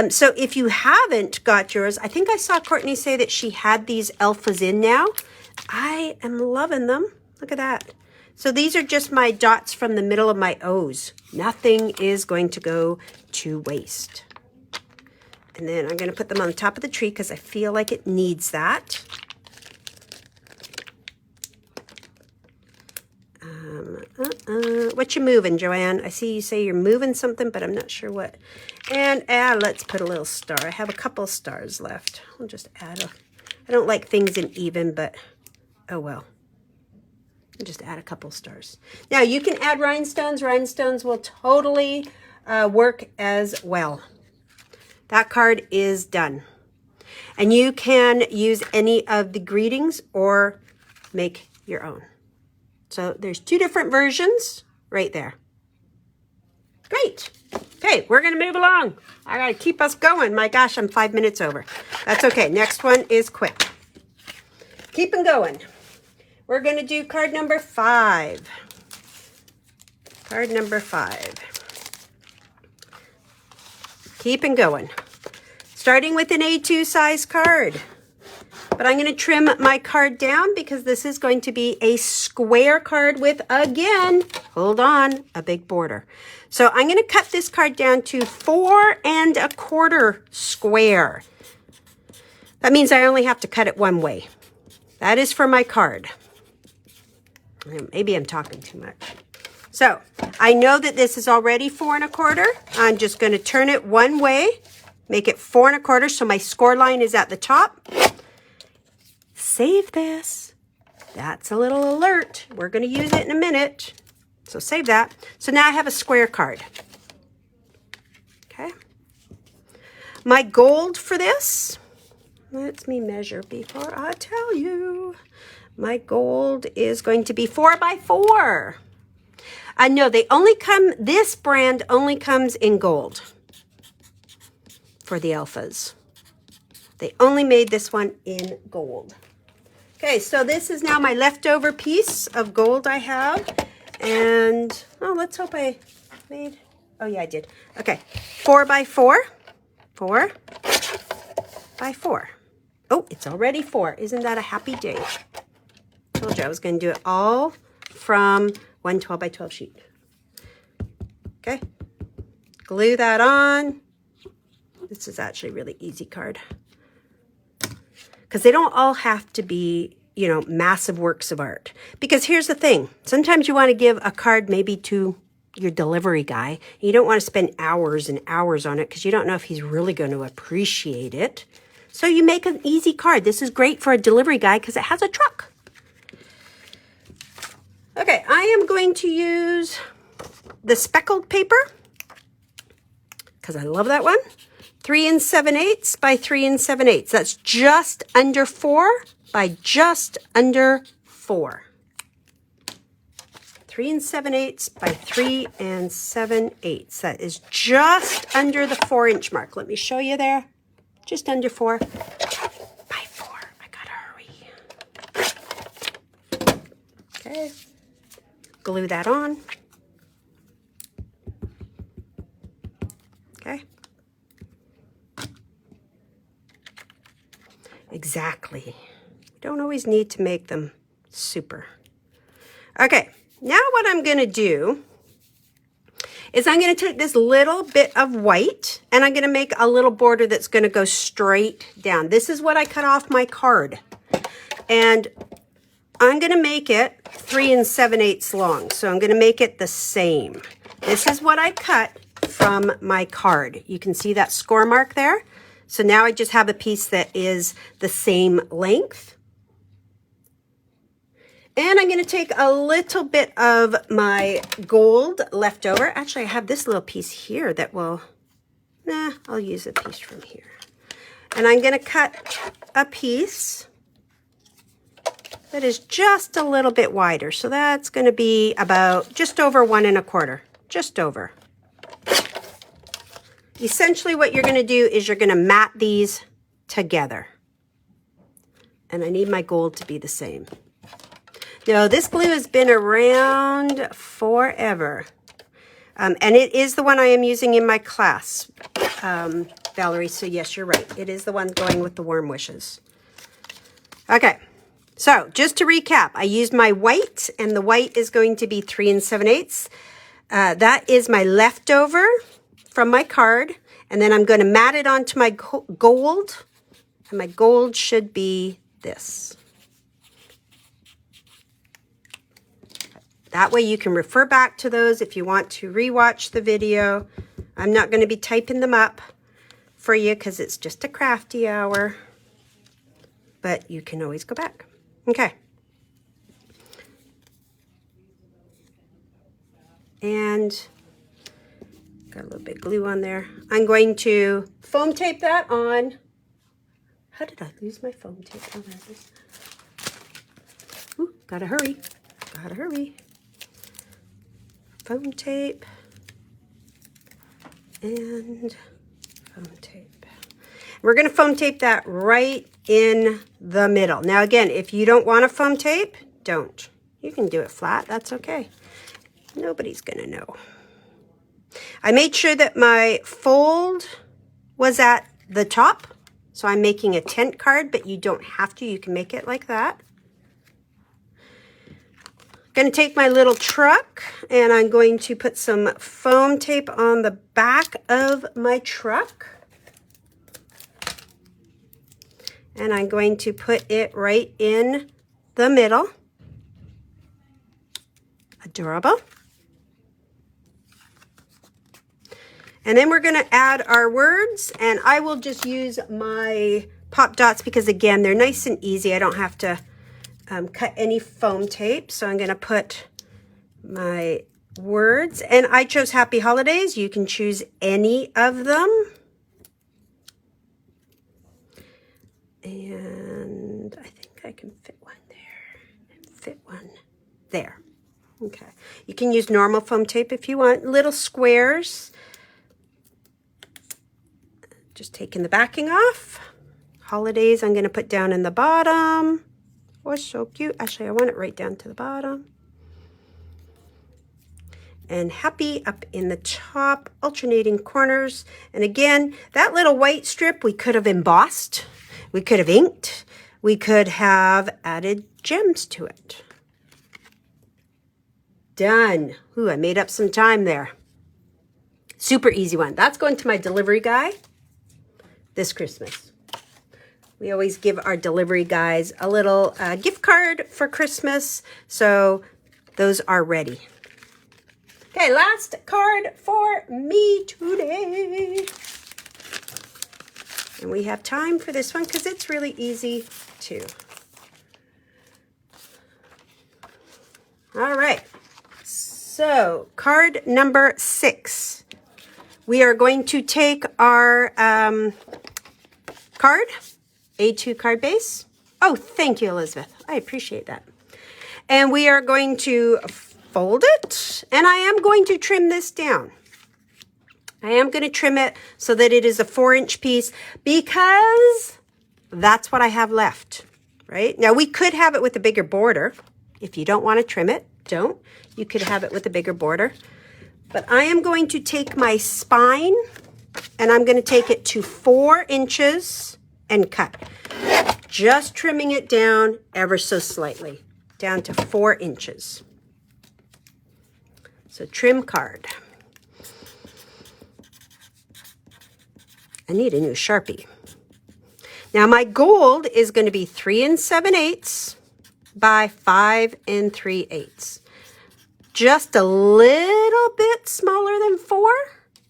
So if you haven't got yours, I think I saw Courtney say that she had these alphas in now. I am loving them. Look at that. So these are just my dots from the middle of my O's. Nothing is going to go to waste. And then I'm going to put them on the top of the tree because I feel like it needs that. What you moving, Joanne? I see you say you're moving something, but I'm not sure what. And let's put a little star. I have a couple stars left. I'll just add a... I don't like things in even, but oh well. I'll just add a couple stars. Now you can add rhinestones. Rhinestones will totally work as well. That card is done. And you can use any of the greetings or make your own. So there's 2 different versions right there. Great. Okay, we're going to move along. I got to keep us going. My gosh, I'm 5 minutes over. That's okay. Next one is quick. Keeping going. We're going to do card number 5. Card number 5. Keeping going. Starting with an A2 size card. But I'm going to trim my card down because this is going to be a square card with, again, hold on, a big border. So I'm going to cut this card down to 4 1/4 square. That means I only have to cut it one way. That is for my card. Maybe I'm talking too much. So I know that this is already 4 1/4. I'm just going to turn it one way, make it 4 1/4. So my score line is at the top. Save this. That's a little alert. We're going to use it in a minute. So save that. So now I have a square card. Okay. My gold for this, let me measure before I tell you. My gold is going to be 4 by 4. I know they only come, this brand only comes in gold for the alphas. They only made this one in gold. Okay, so this is now my leftover piece of gold I have. And, oh, let's hope I made, oh yeah, I did. Okay, 4 by 4. 4 by 4. Oh, it's already 4. Isn't that a happy day? Told you I was going to do it all from 1 12 by 12 sheet. Okay, glue that on. This is actually a really easy card. Because they don't all have to be, you know, massive works of art. Because here's the thing. Sometimes you want to give a card maybe to your delivery guy. And you don't want to spend hours and hours on it because you don't know if he's really going to appreciate it. So you make an easy card. This is great for a delivery guy because it has a truck. Okay, I am going to use the speckled paper because I love that one. 3 7/8 by 3 7/8. That's just under 4 by just under 4. 3 7/8 by 3 7/8. That is just under the 4-inch mark. Let me show you there. Just under 4 by 4. I gotta hurry. Okay. Glue that on. Okay. Exactly. Don't always need to make them super. Okay, now what I'm going to do is I'm going to take this little bit of white and I'm going to make a little border that's going to go straight down. This is what I cut off my card. And I'm going to make it 3 7/8 long. So I'm going to make it the same. This is what I cut from my card. You can see that score mark there. So now I just have a piece that is the same length. And I'm going to take a little bit of my gold left over. Actually, I have this little piece here that will, I'll use a piece from here. And I'm going to cut a piece that is just a little bit wider. So that's going to be about just over 1 1/4, just over. Essentially what you're going to do is you're going to mat these together. And I need my gold to be the same. Now, this glue has been around forever. And it is the one I am using in my class, Valerie. So yes, you're right. It is the one going with the warm wishes. Okay. So just to recap, I used my white, and the white is going to be 3 7/8. That is my leftover from my card. And then I'm going to mat it onto my gold. And my gold should be this. That way you can refer back to those if you want to rewatch the video. I'm not going to be typing them up for you because it's just a crafty hour. But you can always go back. Okay. And got a little bit of glue on there. I'm going to foam tape that on. How did I lose my foam tape? Oh, there it is. Ooh, gotta hurry. Gotta hurry. Foam tape and foam tape. We're going to foam tape that right in the middle. Now again, if you don't want a foam tape, don't. You can do it flat, that's okay. Nobody's going to know. I made sure that my fold was at the top. So I'm making a tent card, but you don't have to. You can make it like that. Going to take my little truck and I'm going to put some foam tape on the back of my truck. And I'm going to put it right in the middle. Adorable. And then we're going to add our words, and I will just use my pop dots because again, they're nice and easy. I don't have to cut any foam tape. So I'm going to put my words, and I chose Happy Holidays. You can choose any of them. And I think I can fit one there and fit one there. Okay. You can use normal foam tape if you want. Little squares. Just taking the backing off. Holidays I'm going to put down in the bottom. Oh, so cute. Actually, I want it right down to the bottom. And happy up in the top, alternating corners. And again, that little white strip we could have embossed. We could have inked. We could have added gems to it. Done. Ooh, I made up some time there. Super easy one. That's going to my delivery guy this Christmas. We always give our delivery guys a little gift card for Christmas. So those are ready. Okay, last card for me today. And we have time for this one because it's really easy too. All right. So card number 6. We are going to take our card, A2 card base. Oh, thank you, Elizabeth. I appreciate that. And we are going to fold it, and I am going to trim this down. I am going to trim it so that it is a 4-inch piece because that's what I have left, right? Now, we could have it with a bigger border. If you don't want to trim it, don't. You could have it with a bigger border. But I am going to take my spine, and I'm going to take it to 4 inches and cut. Just trimming it down ever so slightly, down to 4 inches. So trim card. I need a new Sharpie. Now my gold is going to be 3 7/8 by 5 3/8. Just a little bit smaller than 4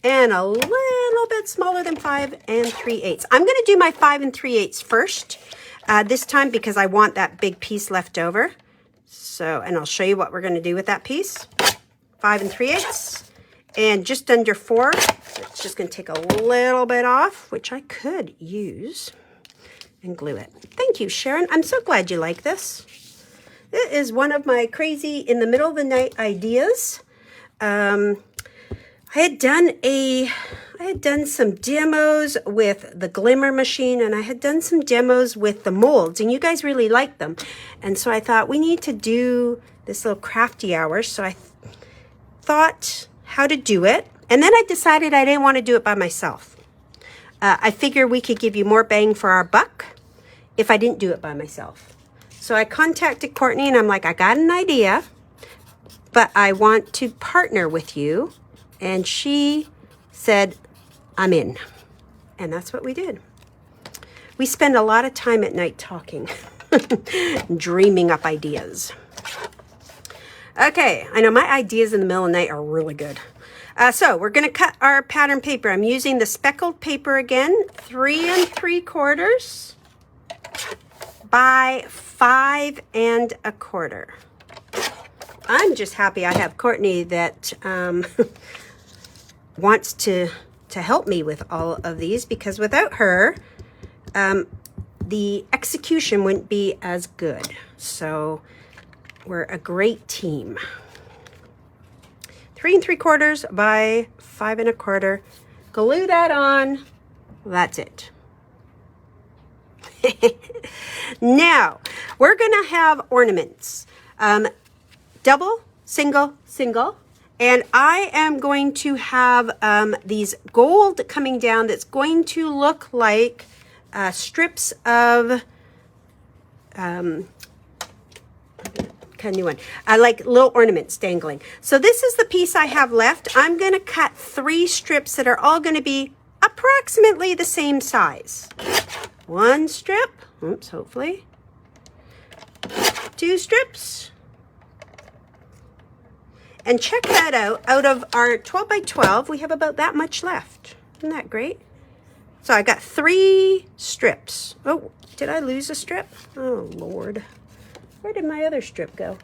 and a little bit smaller than 5 3/8. I'm going to do my 5 3/8 first this time because I want that big piece left over. So, and I'll show you what we're going to do with that piece. 5 3/8 and just under 4. So it's just going to take a little bit off, which I could use and glue it. Thank you, Sharon. I'm so glad you like this. It is one of my crazy in the middle of the night ideas. I had done some demos with the glimmer machine, and I had done some demos with the molds, and you guys really liked them. And so I thought we need to do this little crafty hour. So I thought how to do it. And then I decided I didn't want to do it by myself. I figured we could give you more bang for our buck if I didn't do it by myself. So I contacted Courtney and I'm like, I got an idea, but I want to partner with you. And she said, I'm in. And that's what we did. We spend a lot of time at night talking, dreaming up ideas. Okay, I know my ideas in the middle of the night are really good. So we're going to cut our pattern paper. I'm using the speckled paper again, 3 3/4 by 5 1/4. I'm just happy I have Courtney that wants to help me with all of these, because without her, the execution wouldn't be as good. So we're a great team. 3 3/4 by 5 1/4. Glue that on. That's it. Now, we're going to have ornaments. Double, single, single. And I am going to have these gold coming down that's going to look like strips of... kind of new one. I like little ornaments dangling. So this is the piece I have left. I'm going to cut 3 strips that are all going to be approximately the same size. 1 strip, oops, hopefully. 2 strips. And check that out. Out of our 12 by 12, we have about that much left. Isn't that great? So I got 3 strips. Oh, did I lose a strip? Oh, Lord. Where did my other strip go?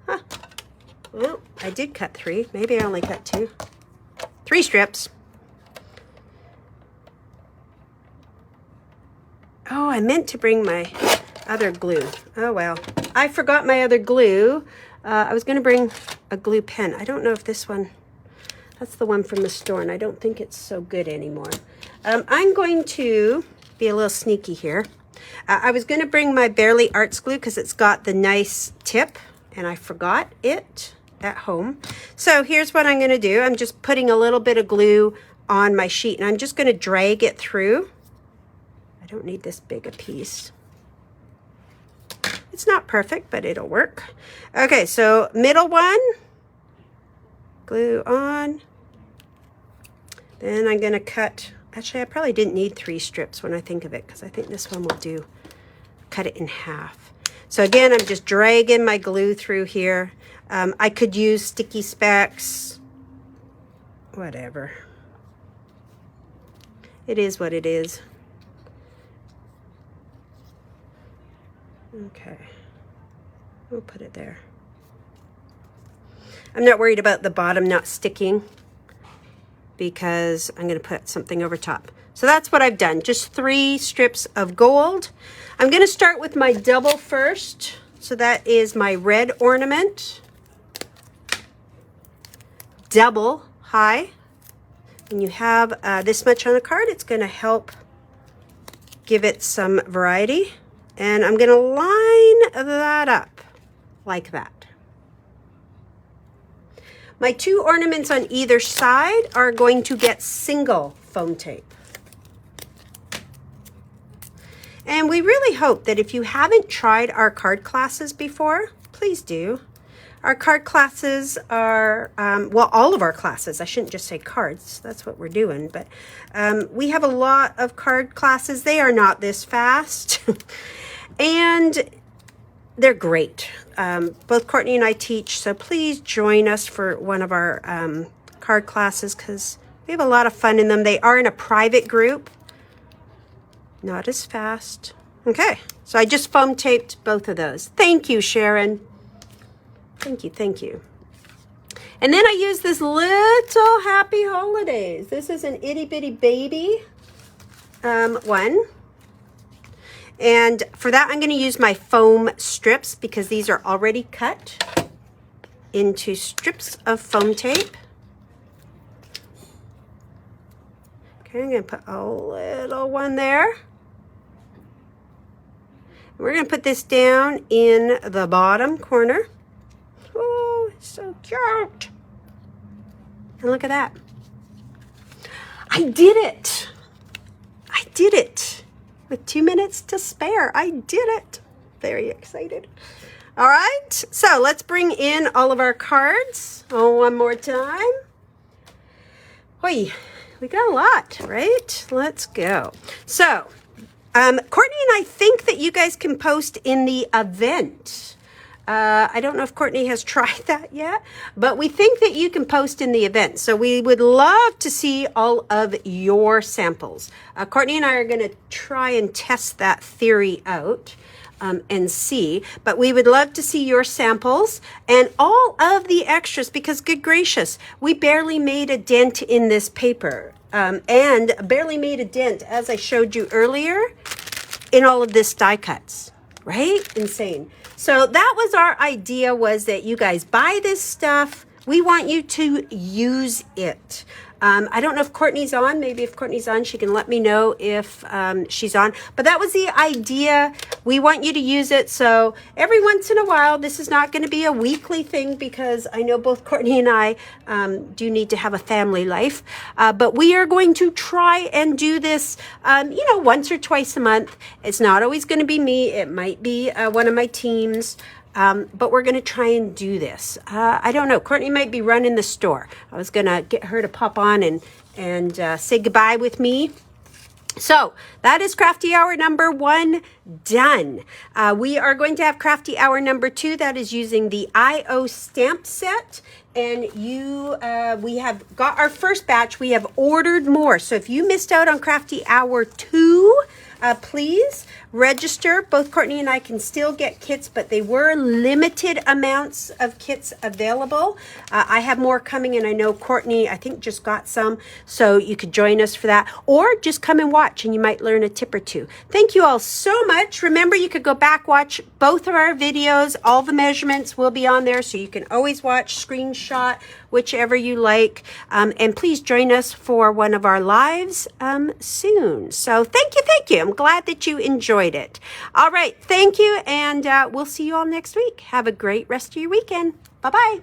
Huh. Well, I did cut 3. Maybe I only cut 2. 3 strips. Oh, I meant to bring my other glue. Oh, well. I forgot my other glue. I was going to bring a glue pen. I don't know if this one... That's the one from the store, and I don't think it's so good anymore. I'm going to be a little sneaky here. I was going to bring my Barely Arts glue because it's got the nice tip, and I forgot it at home. So here's what I'm going to do. I'm just putting a little bit of glue on my sheet, and I'm just going to drag it through. I don't need this big a piece. It's not perfect, but it'll work. Okay, so middle one, glue on. Then I'm going to cut... Actually, I probably didn't need 3 strips when I think of it, because I think this one will do. Cut it in half. So again, I'm just dragging my glue through here. I could use sticky specs. Whatever. It is what it is. Okay. We'll put it there. I'm not worried about the bottom not sticking, because I'm going to put something over top. So that's what I've done, just 3 strips of gold. I'm going to start with my double first. So that is my red ornament. Double high. When you have this much on a card, it's going to help give it some variety. And I'm going to line that up like that. My 2 ornaments on either side are going to get single foam tape. And we really hope that if you haven't tried our card classes before, please do. Our card classes are, well, all of our classes. I shouldn't just say cards. That's what we're doing. But we have a lot of card classes. They are not this fast. And they're great. Both Courtney and I teach, so please join us for one of our card classes, because we have a lot of fun in them. They are in a private group. Not as fast. Okay, so I just foam taped both of those. Thank you, Sharon. Thank you, thank you. And then I use this little Happy Holidays. This is an itty bitty baby one. And for that, I'm going to use my foam strips because these are already cut into strips of foam tape. Okay, I'm going to put a little one there. We're going to put this down in the bottom corner. Oh, it's so cute. And look at that. I did it. I did it. With 2 minutes to spare, I did it. Very excited. All right, so let's bring in all of our cards. Oh, one more time. Oi, we got a lot, right? Let's go. So, Courtney and I think that you guys can post in the event. I don't know if Courtney has tried that yet, but we think that you can post in the event. So we would love to see all of your samples. Courtney and I are going to try and test that theory out and see, but we would love to see your samples and all of the extras because, good gracious, we barely made a dent in this paper and barely made a dent, as I showed you earlier, in all of this die cuts, right? Insane. So that was our idea, was that you guys buy this stuff. We want you to use it. I don't know if Courtney's on. Maybe if Courtney's on, she can let me know if she's on. But that was the idea. We want you to use it. So every once in a while, this is not going to be a weekly thing because I know both Courtney and I do need to have a family life. But we are going to try and do this, once or twice a month. It's not always going to be me. It might be one of my teams. But we're going to try and do this. I don't know. Courtney might be running the store. I was going to get her to pop on and say goodbye with me. So that is Crafty Hour number 1 done. We are going to have Crafty Hour number 2. That is using the IO stamp set. And we have got our first batch. We have ordered more. So if you missed out on Crafty Hour 2, please register. Both Courtney and I can still get kits, but they were limited amounts of kits available. I have more coming, and I know Courtney, I think, just got some, so you could join us for that, or just come and watch, and you might learn a tip or two. Thank you all so much. Remember, you could go back, watch both of our videos. All the measurements will be on there, so you can always watch, screenshot, whichever you like. And please join us for one of our lives soon. So thank you. I'm glad that you enjoyed it. All right, thank you, and we'll see you all next week. Have a great rest of your weekend. Bye-bye.